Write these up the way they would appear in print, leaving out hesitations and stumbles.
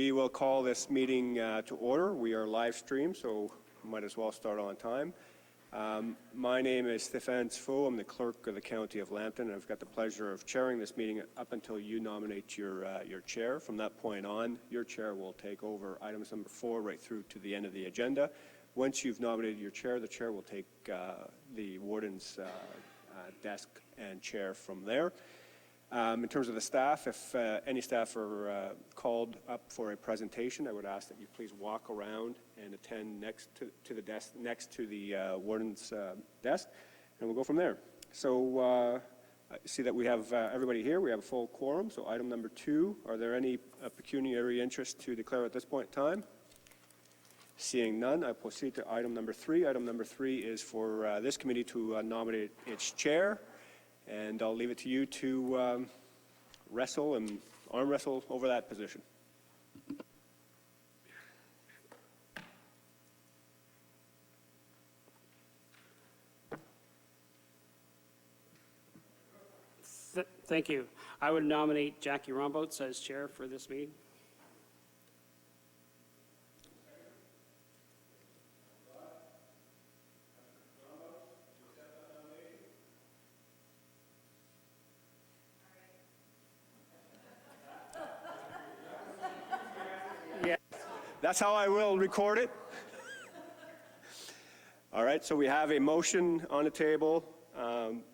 We will call this meeting to order. We are live stream, so might as well start on time. My name is Stéphane Sfo. I'm the clerk of the County of Lambton, and I've got the pleasure of chairing this meeting up until you nominate your chair. From that point on, your chair will take over items number 4 right through to the end of the agenda. Once you've nominated your chair, the chair will take the warden's desk and chair from there. In terms of the staff, if any staff are called up for a presentation, I would ask that you please walk around and attend next to the desk, next to the warden's desk, and we'll go from there. So I see that we have everybody here. We have a full quorum. So item number 2, are there any pecuniary interest to declare at this point in time? Seeing none, I proceed to item number 3. Item number 3 is for this committee to nominate its chair. And I'll leave it to you to wrestle and arm wrestle over that position. Thank you. I would nominate Jackie Rombots as chair for this meeting. That's how I will record it. All right, so we have a motion on the table,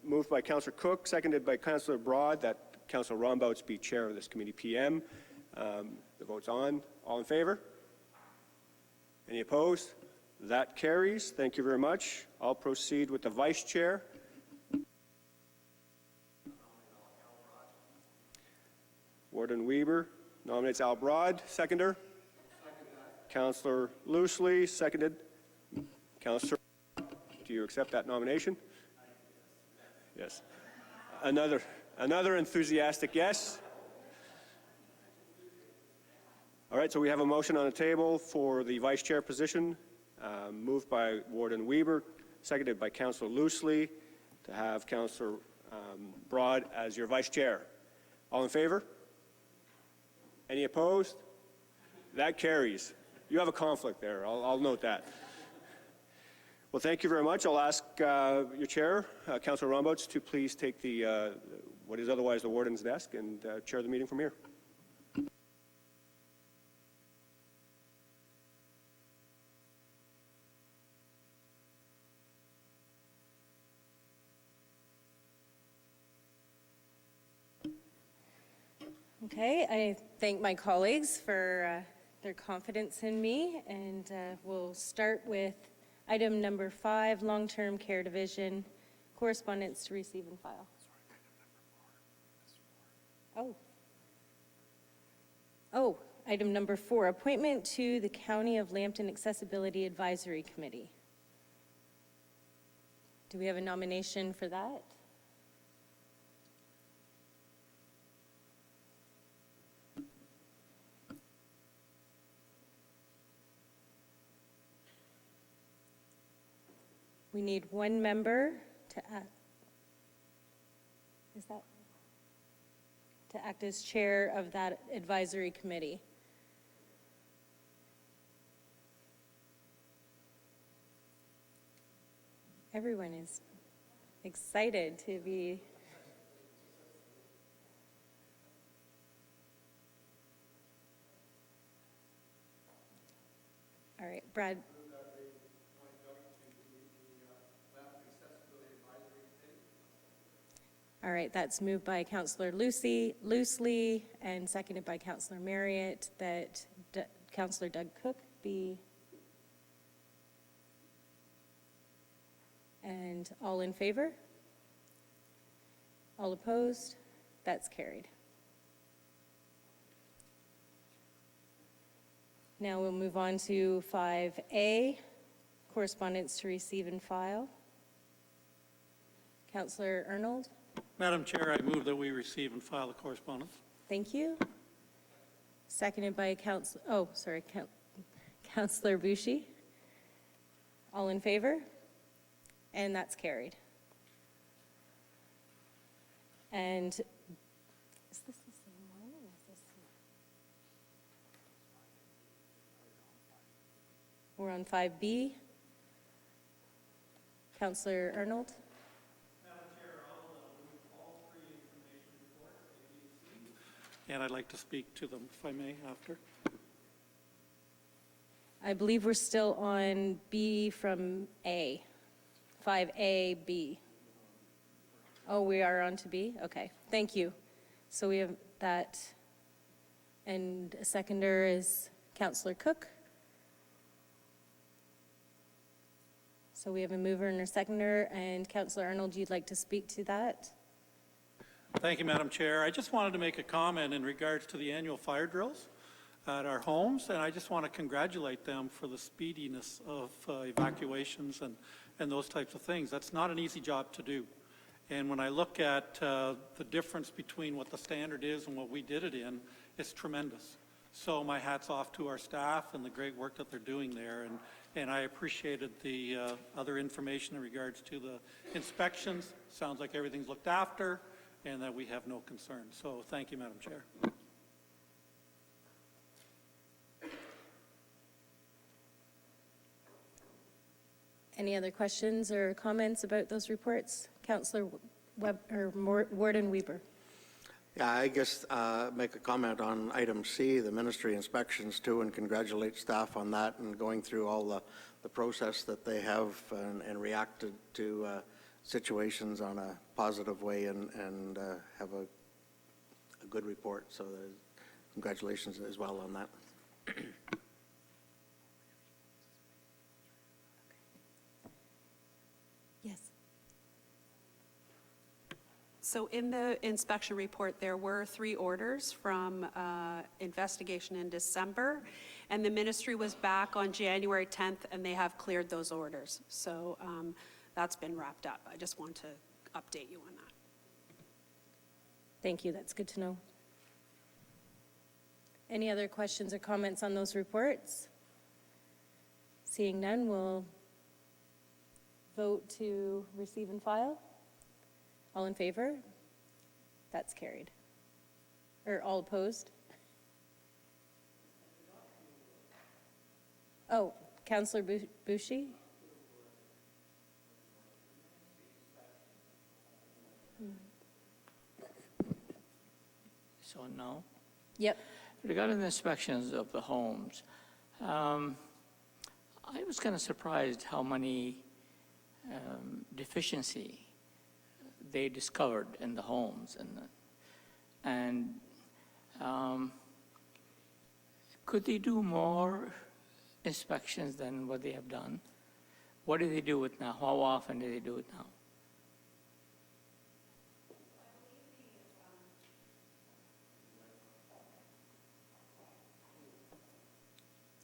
moved by Councillor Cook, seconded by Councillor Broad, that Councillor Rombots be chair of this committee PM. The vote's on. All in favor? Any opposed? That carries. Thank you very much. I'll proceed with the vice chair. Warden Weber nominates Al Broad. Seconder? Councillor Loosely, seconded. Councillor, do you accept that nomination? Yes. Another enthusiastic yes. All right, so we have a motion on the table for the vice chair position, moved by Warden Weber, seconded by Councillor Loosely, to have Councillor Broad as your vice chair. All in favor? Any opposed? That carries. You have a conflict there. I'll note that. Well, thank you very much. I'll ask your chair, Councillor Rombots, to please take the what is otherwise the warden's desk and chair the meeting from here. Okay, I thank my colleagues for their confidence in me, and we'll start with item number 5, long-term care division, correspondence to receive and file. Item number 4, appointment to the County of Lambton Accessibility Advisory Committee. Do we have a nomination for that? We need one member to act as chair of that advisory committee. Everyone is excited to be. All right, Brad. All right, that's moved by Councillor Loosely and seconded by Councillor Marriott that Councillor Doug Cook be. And all in favor? All opposed? That's carried. Now we'll move on to 5A, correspondence to receive and file. Councillor Arnold. Madam Chair, I move that we receive and file the correspondence. Thank you. Seconded by Councillor Bouchy. All in favor? And that's carried. And is this the same one? Or is this... We're on 5B. Councillor Arnold? And I'd like to speak to them, if I may, after. I believe we're still on B from A. 5A, B. Oh, we are on to B? Okay, thank you. So we have that, and a seconder is Councillor Cook. So we have a mover and a seconder, and Councillor Arnold, you'd like to speak to that? Thank you, Madam Chair. I just wanted to make a comment in regards to the annual fire drills at our homes, and I just want to congratulate them for the speediness of evacuations and those types of things. That's not an easy job to do. And when I look at the difference between what the standard is and what we did it in, it's tremendous. So my hat's off to our staff and the great work that they're doing there. And I appreciated the other information in regards to the inspections. Sounds like everything's looked after and that we have no concerns. So thank you, Madam Chair. Any other questions or comments about those reports? Councillor Warden Weber. Yeah, I guess make a comment on item C, the ministry inspections too, and congratulate staff on that and going through all the process that they have and reacted to situations on a positive way and have a good report. So congratulations as well on that. Yes. So in the inspection report, there were 3 orders from investigation in December, and the ministry was back on January 10th, and they have cleared those orders. So that's been wrapped up. I just want to update you on that. Thank you, that's good to know. Any other questions or comments on those reports? Seeing none, we'll vote to receive and file. All in favor? That's carried. Or all opposed? Oh, Councillor Boucher? So no. Yep. Regarding the inspections of the homes, I was kind of surprised how many deficiency they discovered in the homes, and could they do more inspections than what they have done? What do they do it now? How often do they do it now?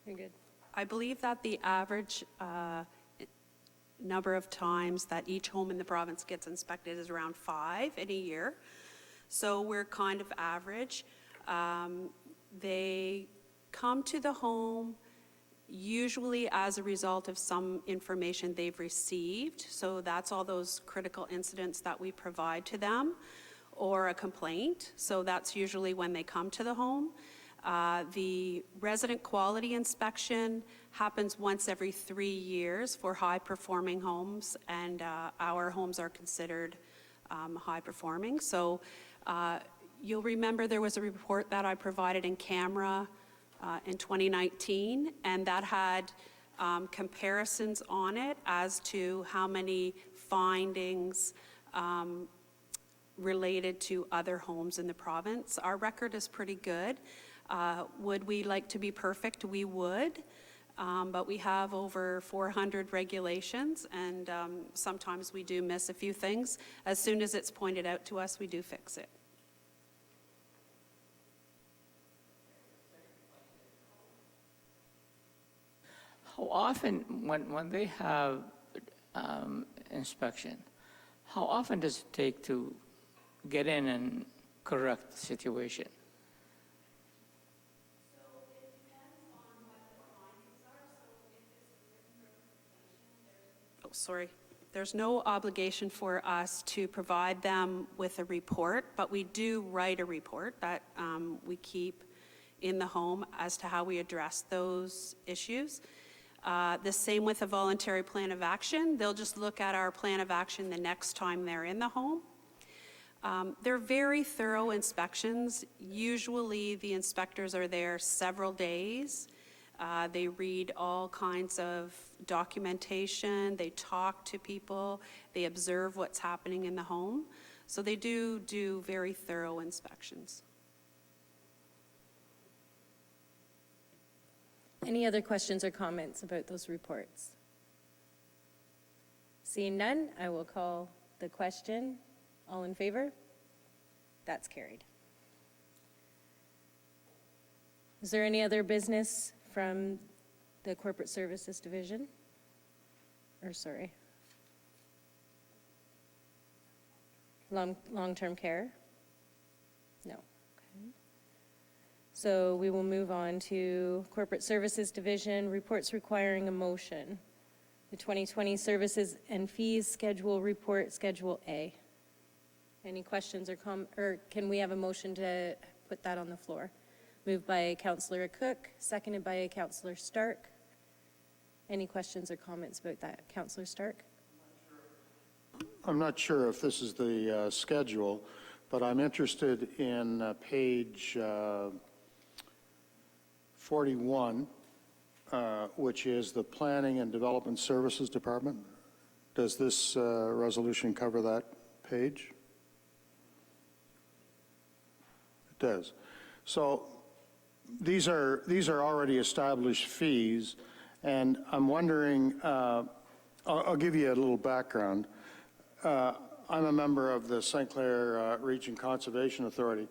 You're good. I believe that the average number of times that each home in the province gets inspected is around 5 in a year. So we're kind of average. They come to the home usually as a result of some information they've received. So that's all those critical incidents that we provide to them, or a complaint. So that's usually when they come to the home. The resident quality inspection happens once every 3 years for high-performing homes, and our homes are considered high-performing. So you'll remember there was a report that I provided in camera in 2019, and that had comparisons on it as to how many findings related to other homes in the province. Our record is pretty good. Would we like to be perfect? We would, but we have over 400 regulations, and sometimes we do miss a few things. As soon as it's pointed out to us, we do fix it. How often, when they have inspection, how often does it take to get in and correct the situation? Sorry. There's no obligation for us to provide them with a report, but we do write a report that we keep in the home as to how we address those issues. The same with a voluntary plan of action. They'll just look at our plan of action the next time they're in the home. They're very thorough inspections. Usually the inspectors are there several days. They read all kinds of documentation, they talk to people, they observe what's happening in the home. So they do very thorough inspections. Any other questions or comments about those reports? Seeing none, I will call the question. All in favor? That's carried. Is there any other business from the Corporate Services Division? Or, sorry. Long-term care? No. Okay. So we will move on to Corporate Services Division, reports requiring a motion. The 2020 Services and Fees Schedule Report, Schedule A. Any questions or can we have a motion to put that on the floor? Moved by Councillor Cook, seconded by Councillor Stark. Any questions or comments about that? Councillor Stark? I'm not sure if this is the schedule, but I'm interested in page 41, which is the Planning and Development Services Department. Does this resolution cover that page? It does. So these are already established fees, and I'm wondering, I'll give you a little background. I'm a member of the St. Clair Region Conservation Authority,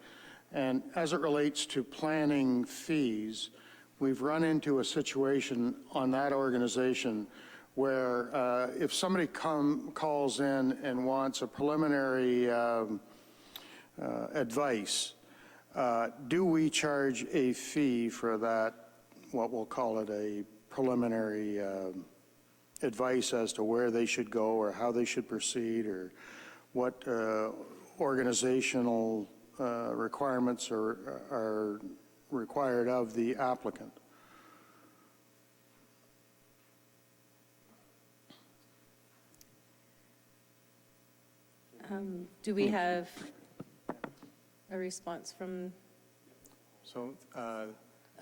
and as it relates to planning fees, we've run into a situation on that organization where if somebody calls in and wants a preliminary advice, do we charge a fee for that, what we'll call it a preliminary advice as to where they should go or how they should proceed or what organizational requirements are required of the applicant? Do we have a response from, So,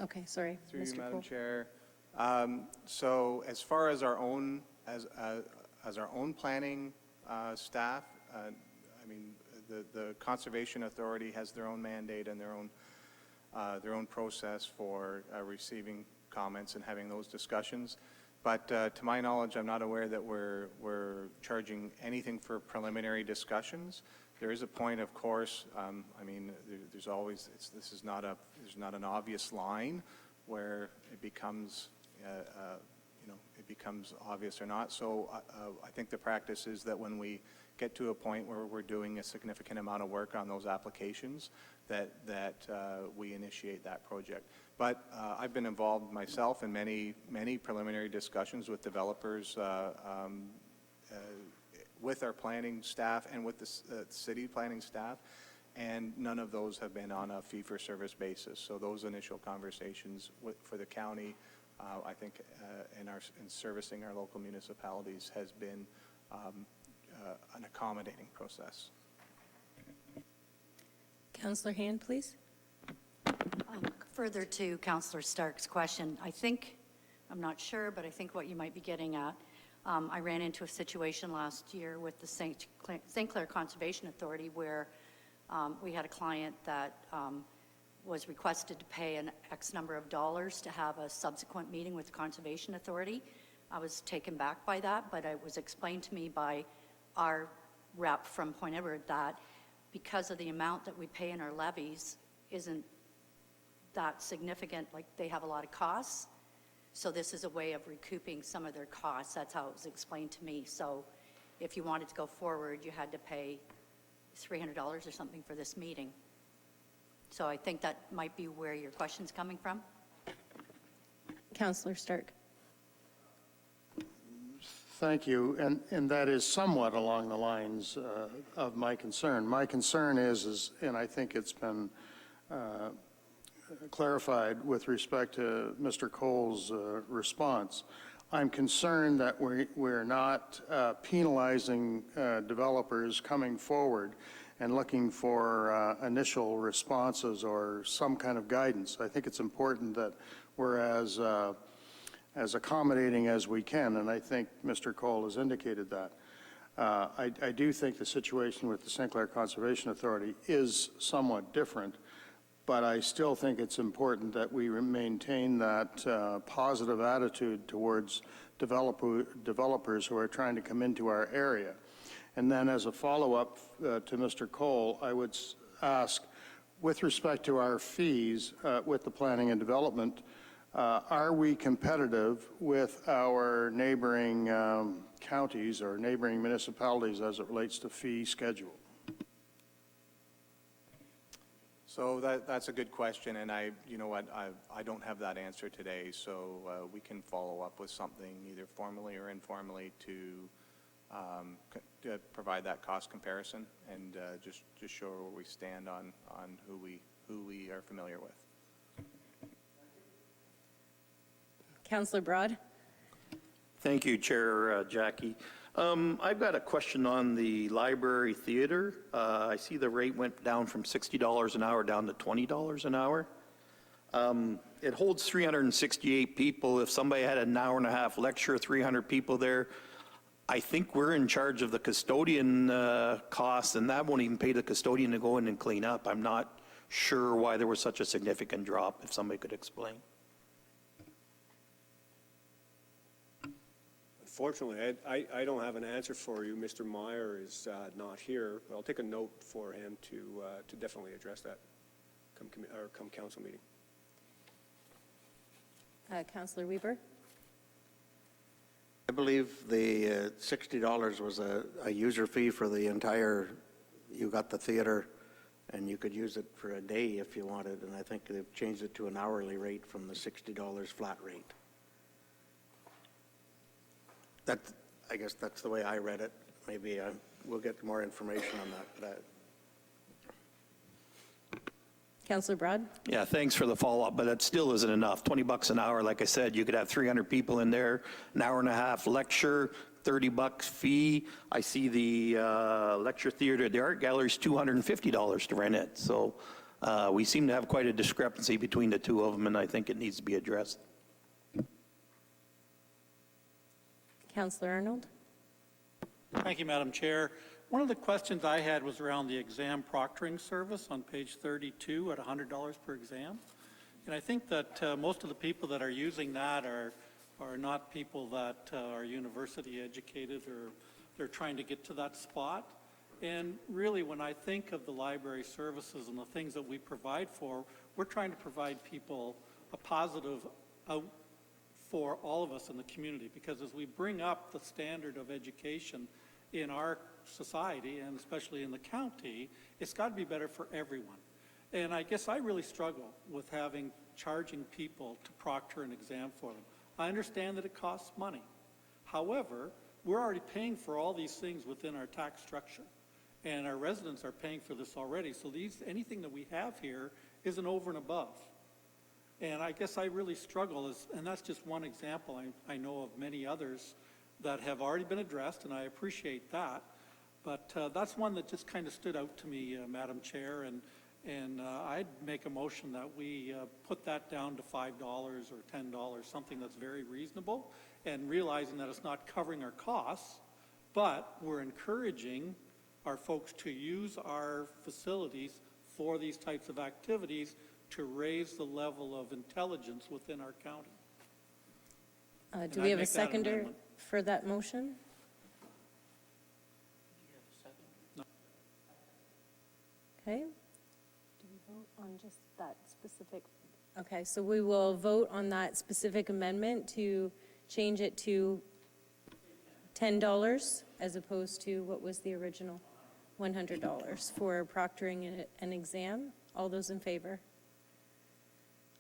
okay, sorry, through you, Mr. Madam Cole. Chair. So, as far as our own planning staff, I mean, the Conservation Authority has their own mandate and their own process for receiving comments and having those discussions. But to my knowledge, I'm not aware that we're charging anything for preliminary discussions. There is a point, of course. I mean, there's always there's not an obvious line where it becomes it becomes obvious or not. So I think the practice is that when we get to a point where we're doing a significant amount of work on those applications, that we initiate that project. But I've been involved myself in many preliminary discussions with developers, with our planning staff and with the city planning staff, and none of those have been on a fee-for-service basis. So those initial conversations for the county, I think, in servicing our local municipalities has been an accommodating process. Councillor Hand, please. Further to Councillor Stark's question, I think, I'm not sure, but I think what you might be getting at, I ran into a situation last year with the St. Clair Conservation Authority where we had a client that was requested to pay an X number of dollars to have a subsequent meeting with the Conservation Authority. I was taken back by that, but it was explained to me by our rep from Point Edward that because of the amount that we pay in our levies isn't that significant, like they have a lot of costs. So this is a way of recouping some of their costs. That's how it was explained to me. So if you wanted to go forward, you had to pay $300 or something for this meeting. So I think that might be where your question's coming from. Councillor Stark. Thank you, and that is somewhat along the lines of my concern. My concern is, and I think it's been clarified with respect to Mr. Cole's response. I'm concerned that we're not penalizing developers coming forward and looking for initial responses or some kind of guidance. I think it's important that we're as accommodating as we can, and I think Mr. Cole has indicated that. I do think the situation with the St. Clair Conservation Authority is somewhat different, but I still think it's important that we maintain that positive attitude towards developers who are trying to come into our area. And then as a follow-up to Mr. Cole, I would ask, with respect to our fees with the planning and development, are we competitive with our neighboring counties or neighboring municipalities as it relates to fee schedule? So that's a good question, and you know what, I don't have that answer today, so we can follow up with something either formally or informally to provide that cost comparison and just show where we stand on who we are familiar with. Councillor Broad? Thank you, Chair Jackie. I've got a question on the library theater. I see the rate went down from $60 an hour down to $20 an hour. It holds 368 people. If somebody had an hour and a half lecture, 300 people there, I think we're in charge of the custodian costs, and that won't even pay the custodian to go in and clean up. I'm not sure why there was such a significant drop, if somebody could explain. Unfortunately, I don't have an answer for you. Mr. Meyer is not here. I'll take a note for him to definitely address that come council meeting. Councillor Weber? I believe the $60 was a user fee for the entire, you got the theater and you could use it for a day if you wanted, and I think they've changed it to an hourly rate from the $60 flat rate. I guess that's the way I read it. Maybe we'll get more information on that. Councillor Broad? Yeah, thanks for the follow-up, but that still isn't enough. $20 an hour, like I said, you could have 300 people in there, an hour and a half lecture, $30 fee. I see the lecture theater at the art gallery is $250 to rent it. So we seem to have quite a discrepancy between the two of them, and I think it needs to be addressed. Councillor Arnold? Thank you, Madam Chair. One of the questions I had was around the exam proctoring service on page 32 at $100 per exam. And I think that most of the people that are using that are not people that are university educated, or they're trying to get to that spot. And really, when I think of the library services and the things that we provide for, we're trying to provide people a positive outcome for all of us in the community, because as we bring up the standard of education in our society, and especially in the county, it's got to be better for everyone. And I guess I really struggle with charging people to proctor an exam for them. I understand that it costs money. However, we're already paying for all these things within our tax structure, and our residents are paying for this already. So anything that we have here is an over and above. And I guess I really struggle, and that's just one example. I know of many others that have already been addressed, and I appreciate that. But that's one that just kind of stood out to me, Madam Chair, and I'd make a motion that we put that down to $5 or $10, something that's very reasonable, and realizing that it's not covering our costs, but we're encouraging our folks to use our facilities for these types of activities to raise the level of intelligence within our county. Do we have a seconder for that motion? Okay. Do we vote on just that specific? Okay, so we will vote on that specific amendment to change it to $10 as opposed to what was the original $100 for proctoring an exam. All those in favor?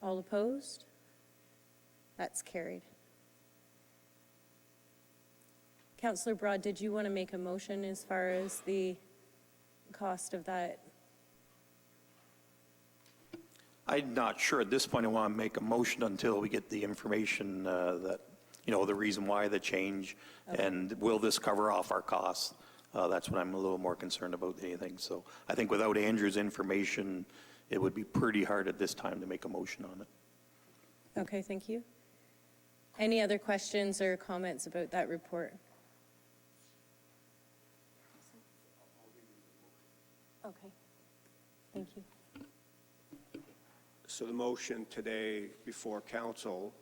All opposed? That's carried. Councillor Broad, did you want to make a motion as far as the cost of that? I'm not sure at this point I want to make a motion until we get the information that you know, the reason why the change, and will this cover off our costs? That's what I'm a little more concerned about than anything. So I think without Andrew's information, it would be pretty hard at this time to make a motion on it. Okay, thank you. Any other questions or comments about that report? Okay, thank you. So the motion today before council,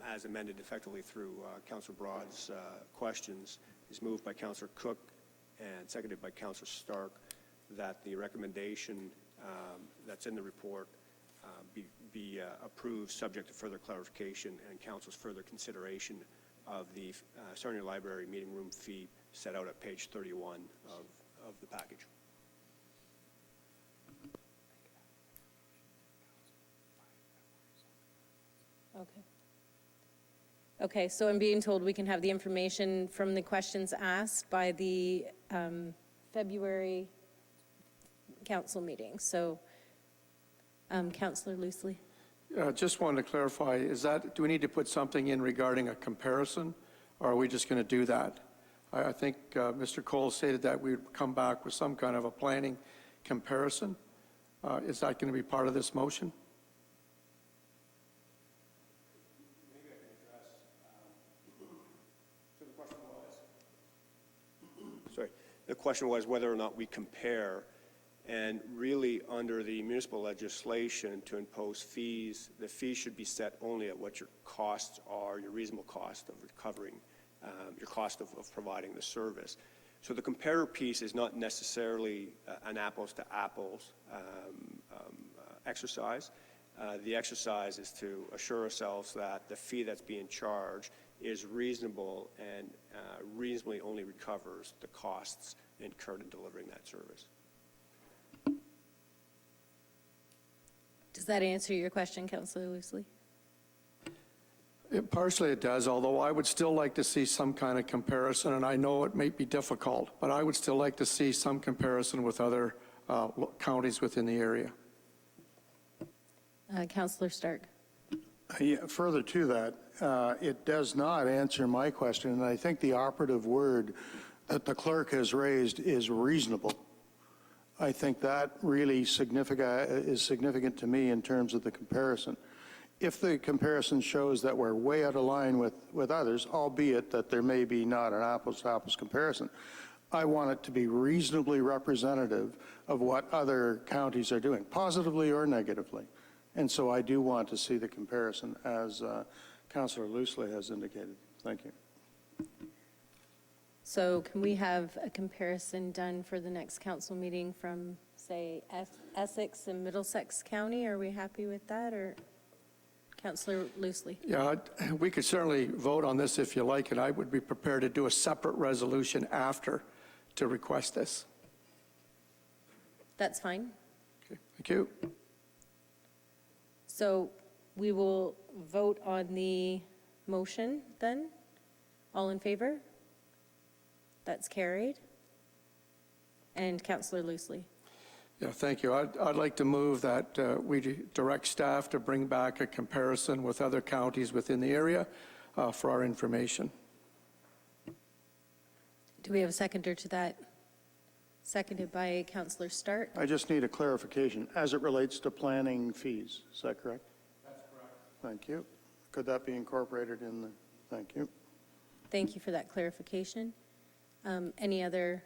as amended effectively through Councillor Broad's questions, is moved by Councillor Cook and seconded by Councillor Stark, that the recommendation that's in the report be approved, subject to further clarification and council's further consideration of the Sarnia Library meeting room fee set out at page 31 of the package. Okay. Okay, so I'm being told we can have the information from the questions asked by the February council meeting. So, Councillor Loosely. Just wanted to clarify, do we need to put something in regarding a comparison, or are we just going to do that? I think Mr. Cole stated that we would come back with some kind of a planning comparison. Is that going to be part of this motion? Sorry, the question was whether or not we compare, and really under the municipal legislation to impose fees, the fees should be set only at what your costs are, your reasonable cost of recovering, your cost of providing the service. So the comparator piece is not necessarily an apples to apples exercise. The exercise is to assure ourselves that the fee that's being charged is reasonable and reasonably only recovers the costs incurred in delivering that service. Does that answer your question, Councillor Loosely? Partially it does, although I would still like to see some kind of comparison, and I know it may be difficult, but I would still like to see some comparison with other counties within the area. Councillor Stark. Yeah, further to that, it does not answer my question, and I think the operative word that the clerk has raised is reasonable. I think that really is significant to me in terms of the comparison. If the comparison shows that we're way out of line with others, albeit that there may be not an apples-to-apples comparison, I want it to be reasonably representative of what other counties are doing, positively or negatively. And so I do want to see the comparison, as Councillor Loosely has indicated. Thank you. So can we have a comparison done for the next council meeting from, say, Essex and Middlesex County? Are we happy with that, or Councillor Loosely? Yeah, we could certainly vote on this if you like, and I would be prepared to do a separate resolution after to request this. That's fine. Okay, thank you. So we will vote on the motion then. All in favor? That's carried. And Councillor Loosely. Yeah, thank you. I'd like to move that we direct staff to bring back a comparison with other counties within the area for our information. Do we have a seconder to that? Seconded by Councillor Stark. I just need a clarification as it relates to planning fees. Is that correct? That's correct. Thank you. Could that be incorporated in the, thank you. Thank you for that clarification. Any other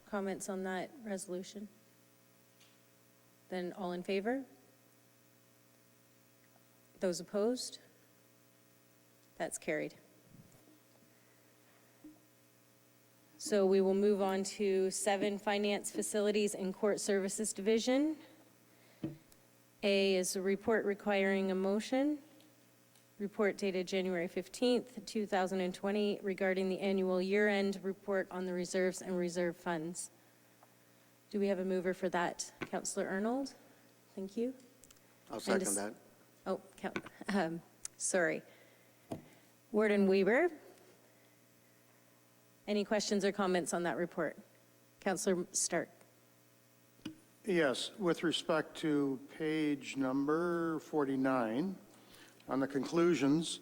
comments on that resolution? Then all in favor? Those opposed? That's carried. So we will move on to 7, Finance, Facilities, and Court Services Division. A is a report requiring a motion. Report dated January 15th, 2020, regarding the annual year-end report on the reserves and reserve funds. Do we have a mover for that? Councillor Arnold? Thank you. I'll second that. Oh, sorry. Warden Weber? Any questions or comments on that report? Councillor Stark. Yes, with respect to page number 49, on the conclusions,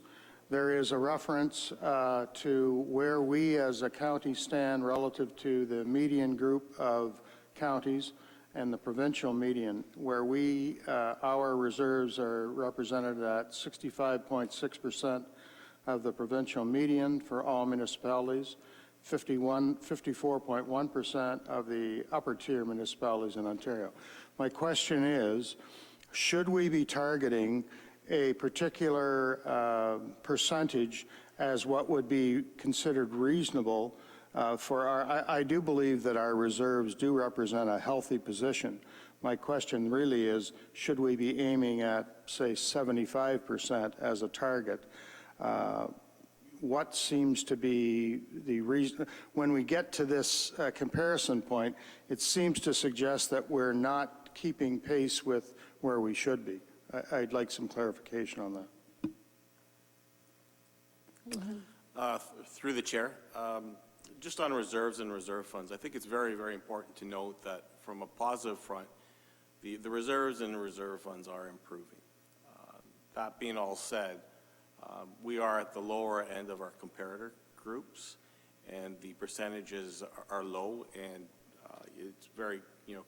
there is a reference to where we as a county stand relative to the median group of counties and the provincial median, where our reserves are represented at 65.6% of the provincial median for all municipalities, 54.1% of the upper tier municipalities in Ontario. My question is, should we be targeting a particular percentage as what would be considered reasonable for I do believe that our reserves do represent a healthy position. My question really is, should we be aiming at, say, 75% as a target? What seems to be the reason? When we get to this comparison point, it seems to suggest that we're not keeping pace with where we should be. I'd like some clarification on that. Through the chair, just on reserves and reserve funds, I think it's very, very important to note that from a positive front, the reserves and the reserve funds are improving. That being all said, we are at the lower end of our comparator groups, and the percentages are low, and it's very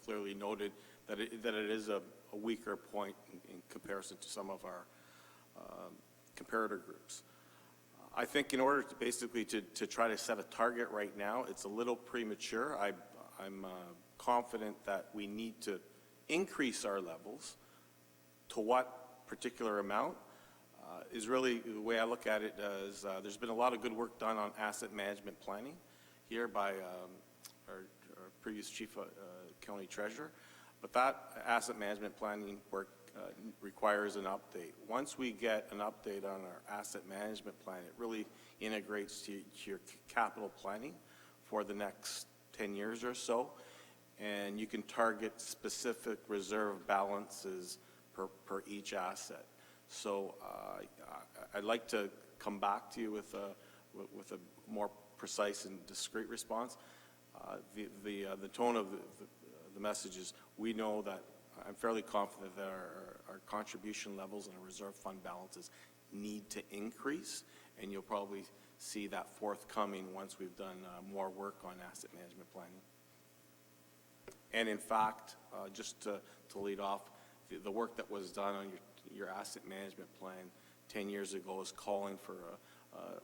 clearly noted that it is a weaker point in comparison to some of our comparator groups. I think in order to basically to try to set a target right now, it's a little premature. I'm confident that we need to increase our levels. To what particular amount is really the way I look at it. As there's been a lot of good work done on asset management planning here by our previous chief county treasurer, but that asset management planning work requires an update. Once we get an update on our asset management plan, it really integrates to your capital planning for the next 10 years or so, and you can target specific reserve balances per each asset. So I'd like to come back to you with a more precise and discrete response. The tone of the message is, we know that I'm fairly confident that our contribution levels and our reserve fund balances need to increase, and you'll probably see that forthcoming once we've done more work on asset management planning. And in fact, just to lead off, the work that was done on your asset management plan 10 years ago is calling for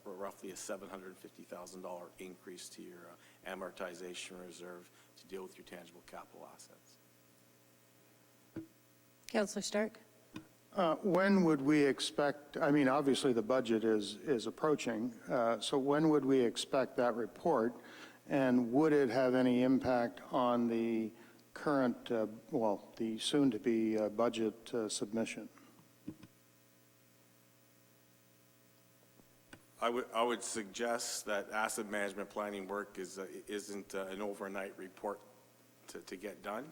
roughly a $750,000 increase to your amortization reserve to deal with your tangible capital assets. Councillor Stark? When would we expect, I mean, obviously the budget is approaching, so when would we expect that report, and would it have any impact on the current, the soon-to-be budget submission? I would suggest that asset management planning work isn't an overnight report to get done.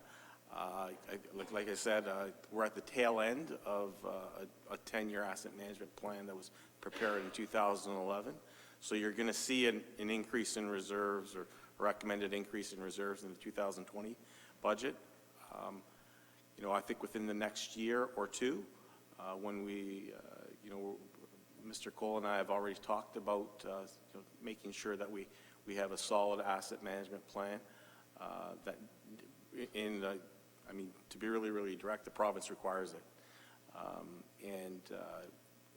Like I said, we're at the tail end of a 10-year asset management plan that was prepared in 2011. So you're going to see an increase in reserves, or recommended increase in reserves, in the 2020 budget. I think within the next year or two, when we, Mr. Cole and I have already talked about making sure that we have a solid asset management plan that to be really, really direct, the province requires it.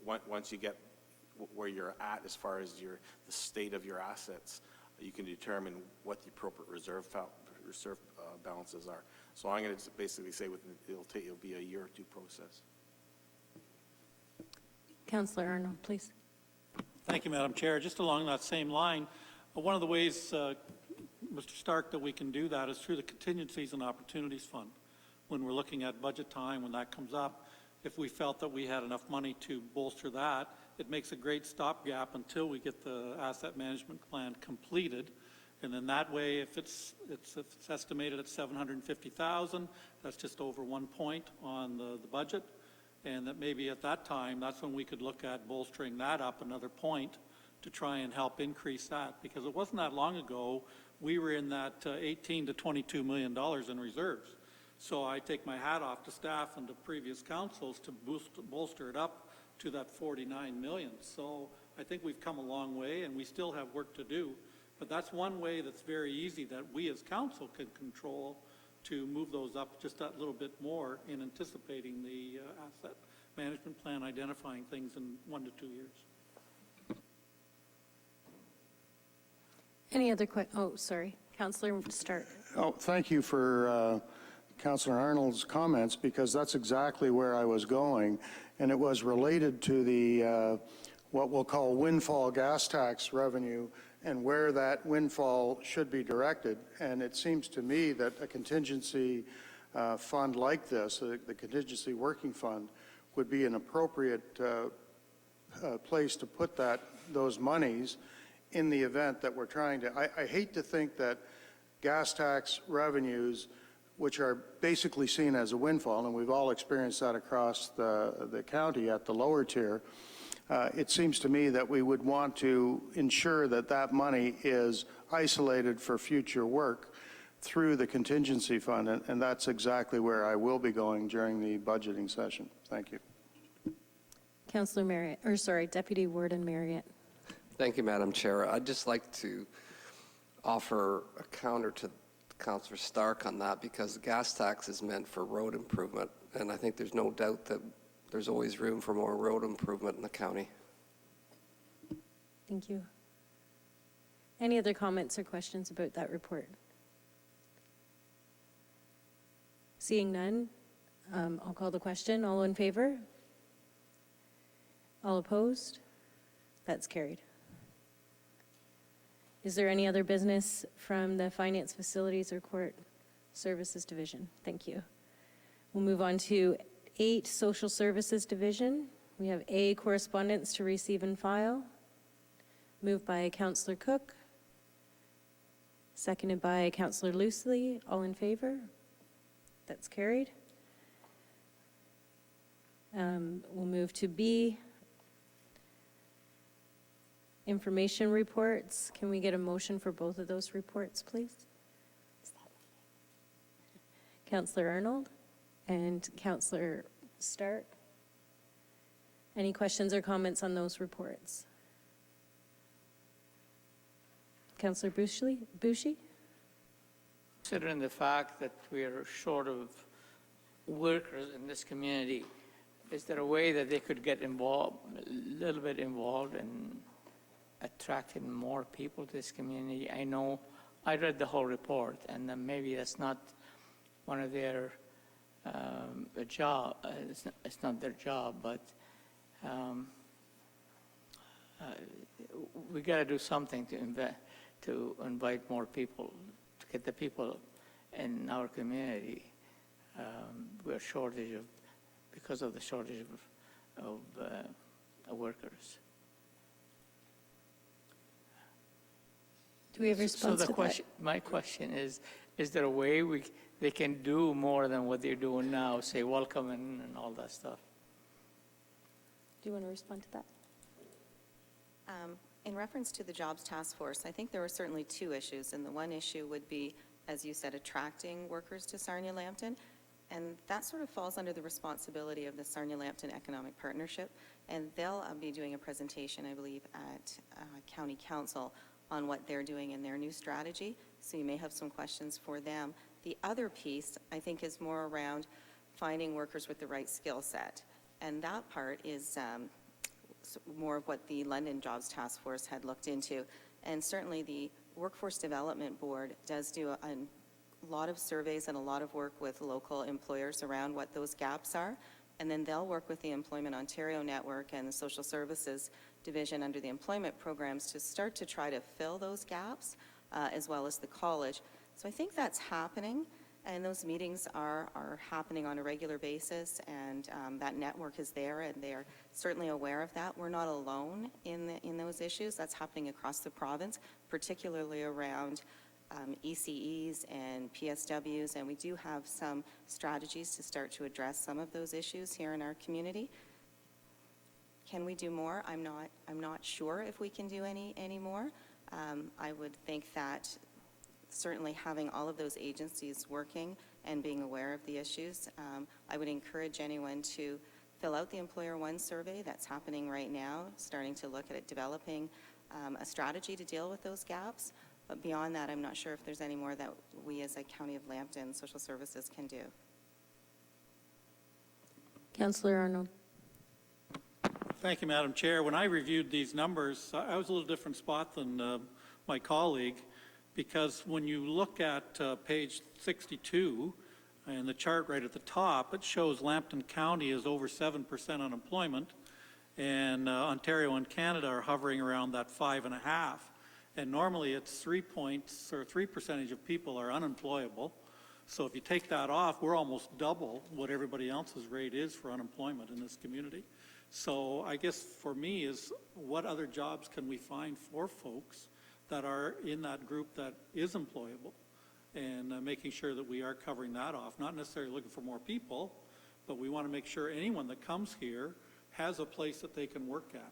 Once you get where you're at as far as the state of your assets, you can determine what the appropriate reserve balances are. So I'm going to basically say it'll be a year or two process. Councillor Arnold, please. Thank you, Madam Chair. Just along that same line, one of the ways, Mr. Stark, that we can do that is through the Contingencies and Opportunities Fund. When we're looking at budget time, when that comes up, if we felt that we had enough money to bolster that, it makes a great stopgap until we get the asset management plan completed. And then that way, if it's estimated at $750,000, that's just over 1 point on the budget. And that maybe at that time, that's when we could look at bolstering that up another point to try and help increase that. Because it wasn't that long ago, we were in that $18 to $22 million in reserves. So I take my hat off to staff and to previous councils to bolster it up to that 49 million. So I think we've come a long way, and we still have work to do. But that's one way that's very easy that we as council can control to move those up just that little bit more in anticipating the asset management plan, identifying things in 1 to 2 years. Any other sorry, Councillor Stark. Oh, thank you for Councillor Arnold's comments, because that's exactly where I was going, and it was related to the what we'll call windfall gas tax revenue and where that windfall should be directed. And it seems to me that a contingency fund like this, the contingency working fund, would be an appropriate place to put those monies in the event that we're trying to. I hate to think that gas tax revenues, which are basically seen as a windfall, and we've all experienced that across the county at the lower tier, it seems to me that we would want to ensure that that money is isolated for future work through the contingency fund, and that's exactly where I will be going during the budgeting session. Thank you. Councillor Marriott, or sorry, Deputy Warden Marriott. Thank you, Madam Chair. I'd just like to offer a counter to Councillor Stark on that, because the gas tax is meant for road improvement, and I think there's no doubt that there's always room for more road improvement in the county. Thank you. Any other comments or questions about that report? Seeing none, I'll call the question. All in favor? All opposed? That's carried. Is there any other business from the Finance, Facilities, or Court Services Division? Thank you. We'll move on to 8, Social Services Division. We have A, Correspondence to receive and file. Moved by Councillor Cook. Seconded by Councillor Loosely. All in favor? That's carried. We'll move to B, Information Reports. Can we get a motion for both of those reports, please? Councillor Arnold and Councillor Stark. Any questions or comments on those reports? Councillor Bouchy? Considering the fact that we are short of workers in this community, is there a way that they could get involved, a little bit involved in attracting more people to this community? I know I read the whole report, and maybe that's not one of their job. It's not their job, but we got to do something to invite more people, to get the people in our community. We're shortage of, because of the shortage of workers. Do we have a response so the to question, that? My question is there a way they can do more than what they're doing now, say welcome and all that stuff? Do you want to respond to that? In reference to the Jobs Task Force, I think there were certainly 2 issues, and the one issue would be, as you said, attracting workers to Sarnia-Lambton, and that sort of falls under the responsibility of the Sarnia-Lambton Economic Partnership, and they'll be doing a presentation, I believe, at County Council on what they're doing in their new strategy, so you may have some questions for them. The other piece, I think, is more around finding workers with the right skill set, and that part is more of what the London Jobs Task Force had looked into. And certainly the Workforce Development Board does do a lot of surveys and a lot of work with local employers around what those gaps are. And then they'll work with the Employment Ontario Network and the Social Services Division under the employment programs to start to try to fill those gaps, as well as the college. So I think that's happening. And those meetings are happening on a regular basis, and that network is there, and they're certainly aware of that. We're not alone in those issues. That's happening across the province, particularly around ECEs and PSWs, and we do have some strategies to start to address some of those issues here in our community. Can we do more? I'm not sure if we can do any more. I would think that certainly having all of those agencies working and being aware of the issues, I would encourage anyone to fill out the Employer One survey that's happening right now, starting to look at developing a strategy to deal with those gaps. But beyond that, I'm not sure if there's any more that we as a County of Lambton Social Services can do. Councillor Arnold. Thank you, Madam Chair. When I reviewed these numbers, I was a little different spot than my colleague, because when you look at page 62 and the chart right at the top, it shows Lambton County is over 7% unemployment, and Ontario and Canada are hovering around that 5.5. And normally it's 3 points or 3% of people are unemployable. So if you take that off, we're almost double what everybody else's rate is for unemployment in this community. So I guess for me is what other jobs can we find for folks that are in that group that is employable, and making sure that we are covering that off, not necessarily looking for more people, but we want to make sure anyone that comes here has a place that they can work at,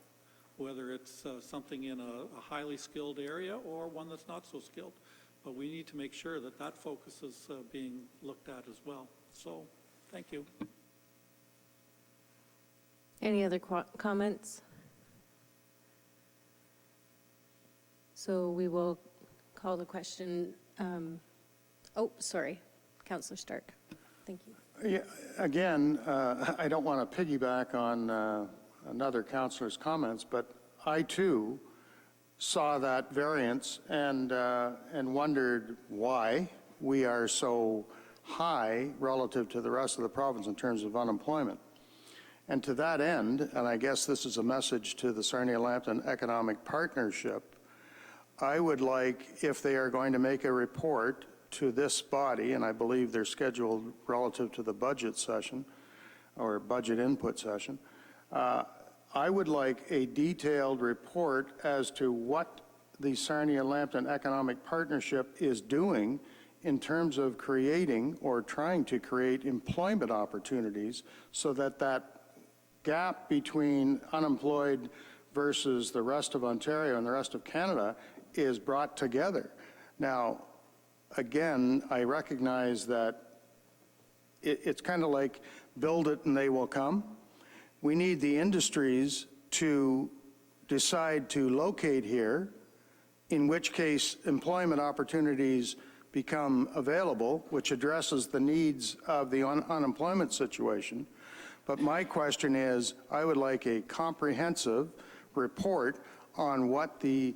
whether it's something in a highly skilled area or one that's not so skilled. But we need to make sure that that focus is being looked at as well. So, thank you. Any other comments? So we will call the question. Sorry, Councillor Stark. Thank you. Yeah, again, I don't want to piggyback on another councillor's comments, but I too saw that variance and wondered why we are so high relative to the rest of the province in terms of unemployment. And to that end, and I guess this is a message to the Sarnia-Lambton Economic Partnership, I would like, if they are going to make a report to this body, and I believe they're scheduled relative to the budget session or budget input session, I would like a detailed report as to what the Sarnia-Lambton Economic Partnership is doing in terms of creating or trying to create employment opportunities so that that gap between unemployed versus the rest of Ontario and the rest of Canada is brought together. Now, again, I recognize that it's kind of like build it and they will come. We need the industries to decide to locate here, in which case employment opportunities become available, which addresses the needs of the unemployment situation. But my question is, I would like a comprehensive report on what the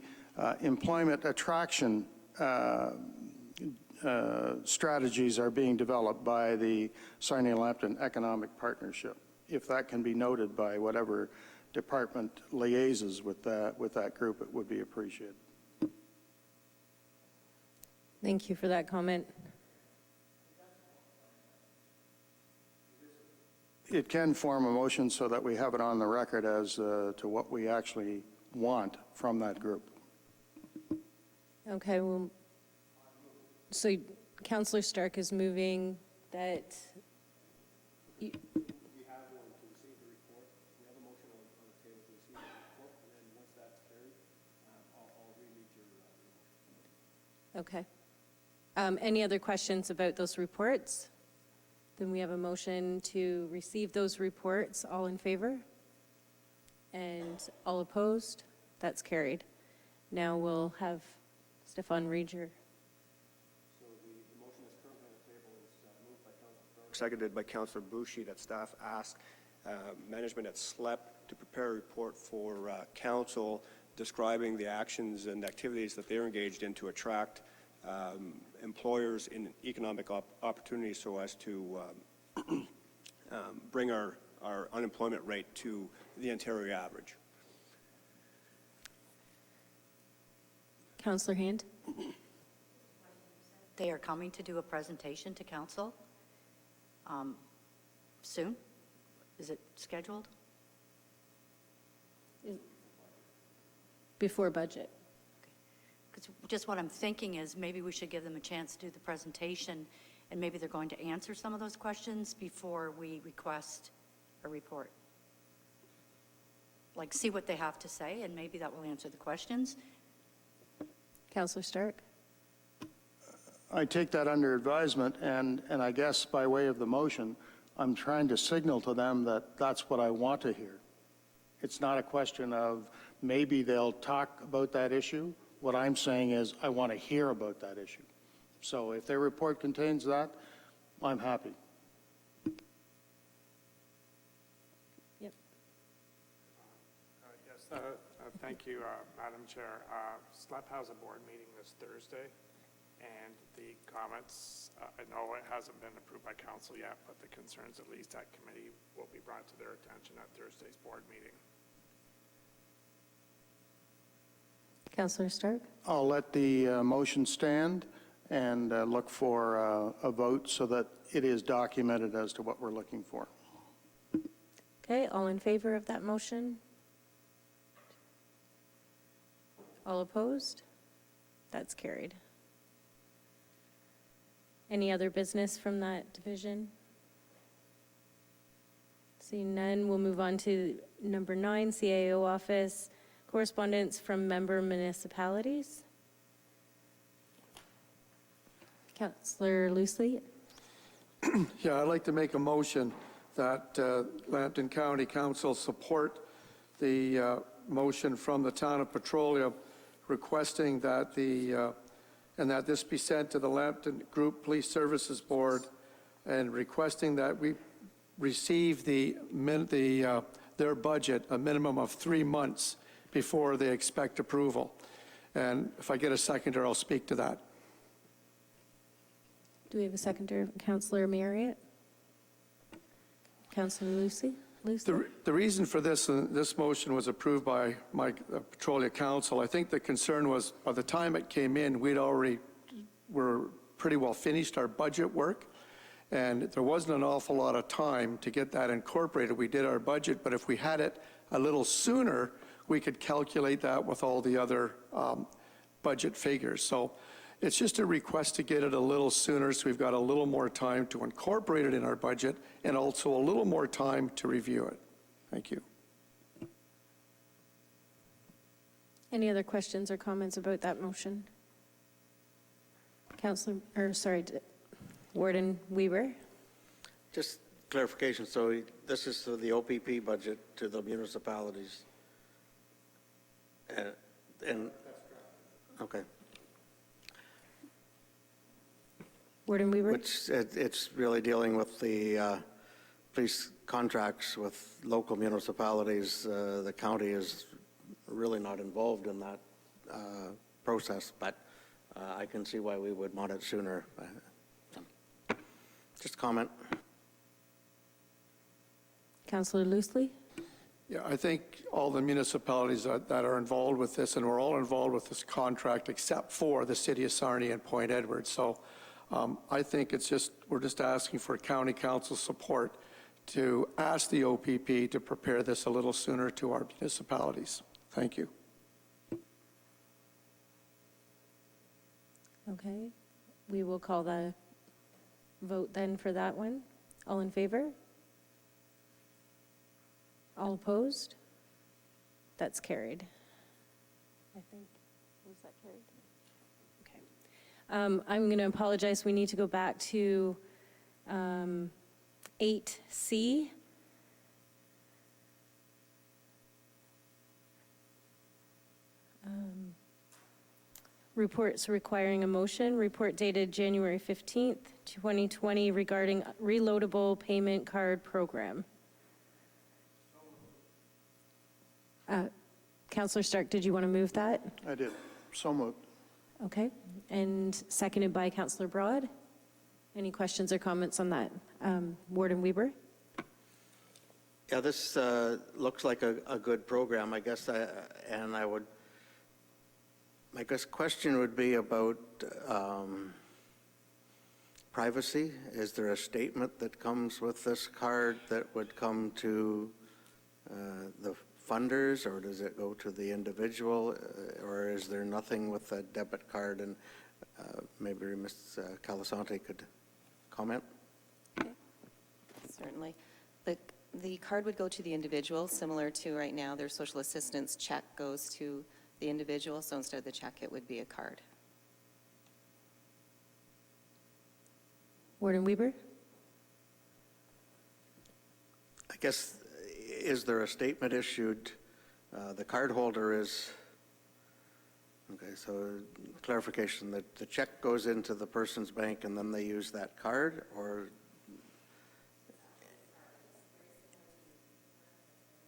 employment attraction strategies are being developed by the Sarnia-Lambton Economic Partnership. If that can be noted by whatever department liaises with that group, it would be appreciated. Thank you for that comment. It can form a motion so that we have it on the record as to what we actually want from that group. Okay, well, so Councillor Stark is moving that. We have one to receive the report. We have a motion on the table to receive the report, and then once that's carried, I'll read your Okay. Any other questions about those reports? Then we have a motion to receive those reports. All in favor? And all opposed? That's carried. Now we'll have Stefan read your. So the motion that's currently on the table is moved by Councillor Stark, seconded by Councillor Boucher, that staff ask management at SLEP to prepare a report for council describing the actions and activities that they're engaged in to attract employers in economic opportunities so as to bring our unemployment rate to the Ontario average. Councillor Hand? They are coming to do a presentation to council soon. Is it scheduled? Before budget. Because just what I'm thinking is maybe we should give them a chance to do the presentation, and maybe they're going to answer some of those questions before we request a report. Like, see what they have to say, and maybe that will answer the questions. Councillor Stark? I take that under advisement, and I guess by way of the motion, I'm trying to signal to them that that's what I want to hear. It's not a question of maybe they'll talk about that issue. What I'm saying is I want to hear about that issue. So if their report contains that, I'm happy. Yep. Yes, thank you, Madam Chair. SLEP has a board meeting this Thursday, and the comments, I know it hasn't been approved by council yet, but the concerns at least at committee will be brought to their attention at Thursday's board meeting. Councillor Stark? I'll let the motion stand and look for a vote so that it is documented as to what we're looking for. Okay, all in favor of that motion? All opposed? That's carried. Any other business from that division? Seeing none, we'll move on to number 9, CAO office, correspondence from member municipalities. Councillor Loosely? Yeah, I'd like to make a motion that Lambton County Council support the motion from the town of Petrolia requesting that and that this be sent to the Lambton Group Police Services Board and requesting that we receive their budget a minimum of 3 months before they expect approval. And if I get a seconder, I'll speak to that. Do we have a seconder? Councillor Marriott? Councillor Loosely? The reason for this motion was approved by my Petrolia Council. I think the concern was by the time it came in, were pretty well finished our budget work, and there wasn't an awful lot of time to get that incorporated. We did our budget, but if we had it a little sooner, we could calculate that with all the other budget figures. So it's just a request to get it a little sooner so we've got a little more time to incorporate it in our budget and also a little more time to review it. Thank you. Any other questions or comments about that motion? Warden Weber? Just clarification, so this is the OPP budget to the municipalities? Okay. Warden Weber? Which it's really dealing with the police contracts with local municipalities. The county is really not involved in that process, but I can see why we would want it sooner. Just a comment. Councillor Loosely? Yeah, I think all the municipalities that are involved with this, and we're all involved with this contract except for the city of Sarnia and Point Edward. So I think we're just asking for county council support to ask the OPP to prepare this a little sooner to our municipalities. Thank you. Okay, we will call the vote then for that one. All in favor? All opposed? That's carried. I think, was that carried? Okay. I'm going to apologize. We need to go back to 8C. Reports requiring a motion. Report dated January 15th, 2020 regarding reloadable payment card program. Councillor Stark, did you want to move that? I did. So moved. Okay. And seconded by Councillor Broad. Any questions or comments on that? Warden Weber? Yeah, this looks like a good program, I guess, and my question would be about privacy. Is there a statement that comes with this card that would come to the funders, or does it go to the individual, or is there nothing with a debit card? And maybe Ms. Calasanti could comment. Certainly. The card would go to the individual, similar to right now their social assistance check goes to the individual, so instead of the check, it would be a card. Warden Weber? guess, is there a statement issued? The cardholder is, okay, so clarification, that the check goes into the person's bank and then they use that card, or?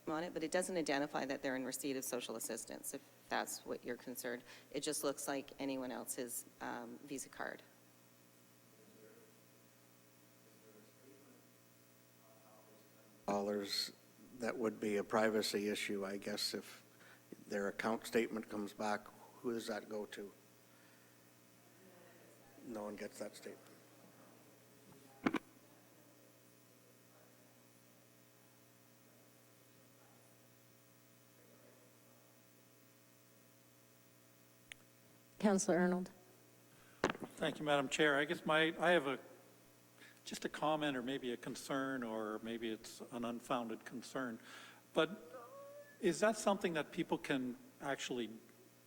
On it, but it doesn't identify that they're in receipt of social assistance, if that's what you're concerned. It just looks like anyone else's Visa card. Dollars, that would be a privacy issue, I guess, if their account statement comes back. Who does that go to? No one gets that statement. Councillor Arnold. Thank you, Madam Chair. I guess I have just a comment or maybe a concern, or maybe it's an unfounded concern. But is that something that people can actually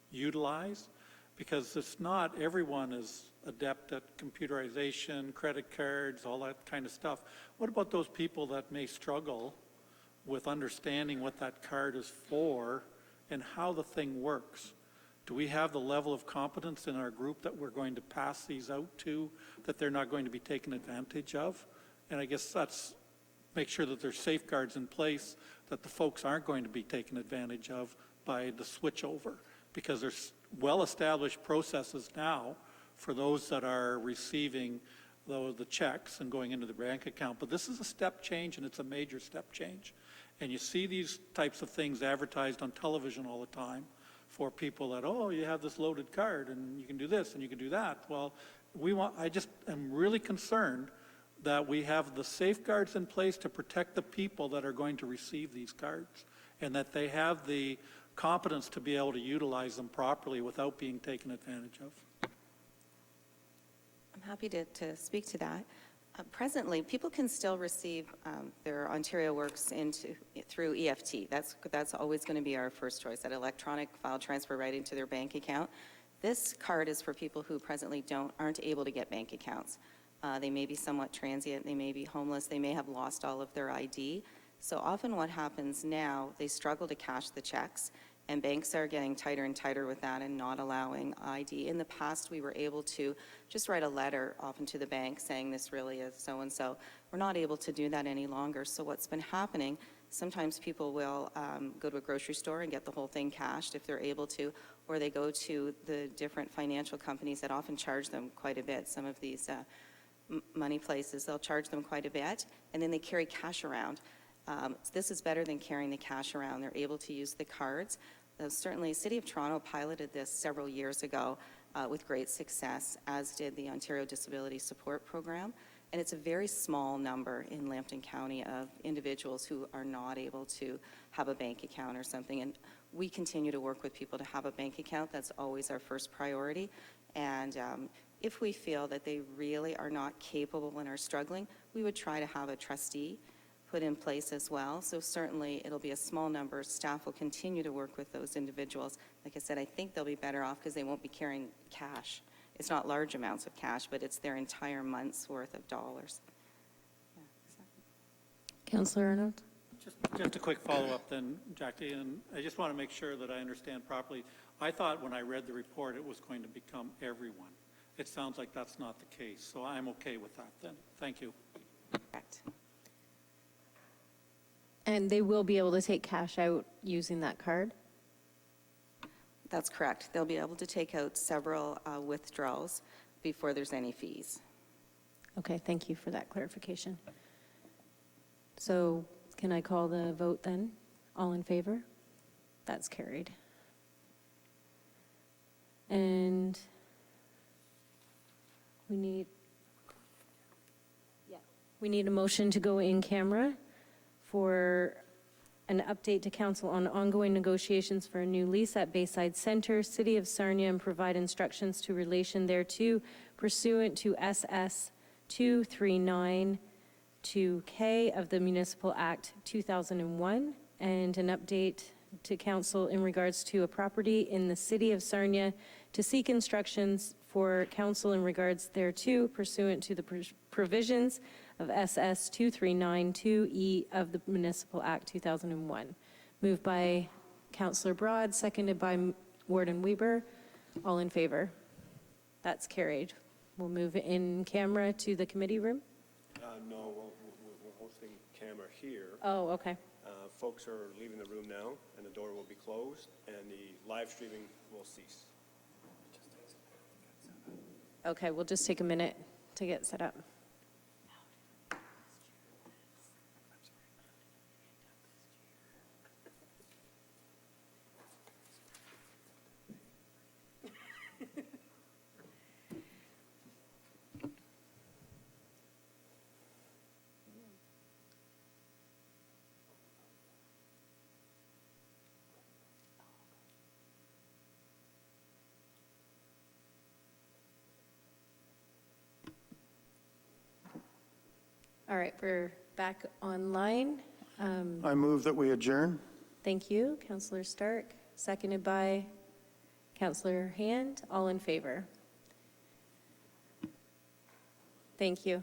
utilize? Because it's not everyone is adept at computerization, credit cards, all that kind of stuff. What about those people that may struggle with understanding what that card is for and how the thing works? Do we have the level of competence in our group that we're going to pass these out to, that they're not going to be taken advantage of? And I guess that's make sure that there's safeguards in place that the folks aren't going to be taken advantage of by the switchover, because there's well-established processes now for those that are receiving the checks and going into the bank account. But this is a step change, and it's a major step change. And you see these types of things advertised on television all the time for people that, oh, you have this loaded card and you can do this and you can do that. Well, I just am really concerned that we have the safeguards in place to protect the people that are going to receive these cards, and that they have the competence to be able to utilize them properly without being taken advantage of. I'm happy to speak to that. Presently, people can still receive their Ontario Works through EFT. That's always going to be our first choice, that electronic file transfer right into their bank account. This card is for people who presently aren't able to get bank accounts. They may be somewhat transient, they may be homeless, they may have lost all of their ID. So often what happens now, they struggle to cash the checks, and banks are getting tighter and tighter with that and not allowing ID. In the past, we were able to just write a letter often to the bank saying this really is so-and-so. We're not able to do that any longer. So what's been happening, sometimes people will go to a grocery store and get the whole thing cashed if they're able to, or they go to the different financial companies that often charge them quite a bit. Some of these money places, they'll charge them quite a bit, and then they carry cash around. This is better than carrying the cash around. They're able to use the cards. Certainly, City of Toronto piloted this several years ago with great success, as did the Ontario Disability Support Program. And it's a very small number in Lambton County of individuals who are not able to have a bank account or something. And we continue to work with people to have a bank account. That's always our first priority. And if we feel that they really are not capable and are struggling, we would try to have a trustee put in place as well. So certainly it'll be a small number. Staff will continue to work with those individuals. Like I said, I think they'll be better off because they won't be carrying cash. It's not large amounts of cash, but it's their entire month's worth of dollars. Yeah, exactly. Councillor Arnold. Just a quick follow-up then, Jackie, and I just want to make sure that I understand properly. I thought when I read the report it was going to become everyone. It sounds like that's not the case, so I'm okay with that then. Thank you. Correct. And they will be able to take cash out using that card? That's correct. They'll be able to take out several withdrawals before there's any fees. Okay, thank you for that clarification. So can I call the vote then? All in favor? That's carried. And we need a motion to go in camera for an update to council on ongoing negotiations for a new lease at Bayside Center, City of Sarnia, and provide instructions to relation thereto pursuant to SS 2392K of the Municipal Act 2001, and an update to council in regards to a property in the City of Sarnia to seek instructions for council in regards thereto pursuant to the provisions of SS 2392E of the Municipal Act 2001. Moved by Councillor Broad, seconded by Warden Weber. All in favor? That's carried. We'll move in camera to the committee room. No, we're hosting camera here. Oh, okay. Folks are leaving the room now, and the door will be closed, and the live streaming will cease. Okay, we'll just take a minute to get set up. All right, we're back online. I move that we adjourn. Thank you, Councillor Stark, seconded by Councillor Hand. All in favor? Thank you.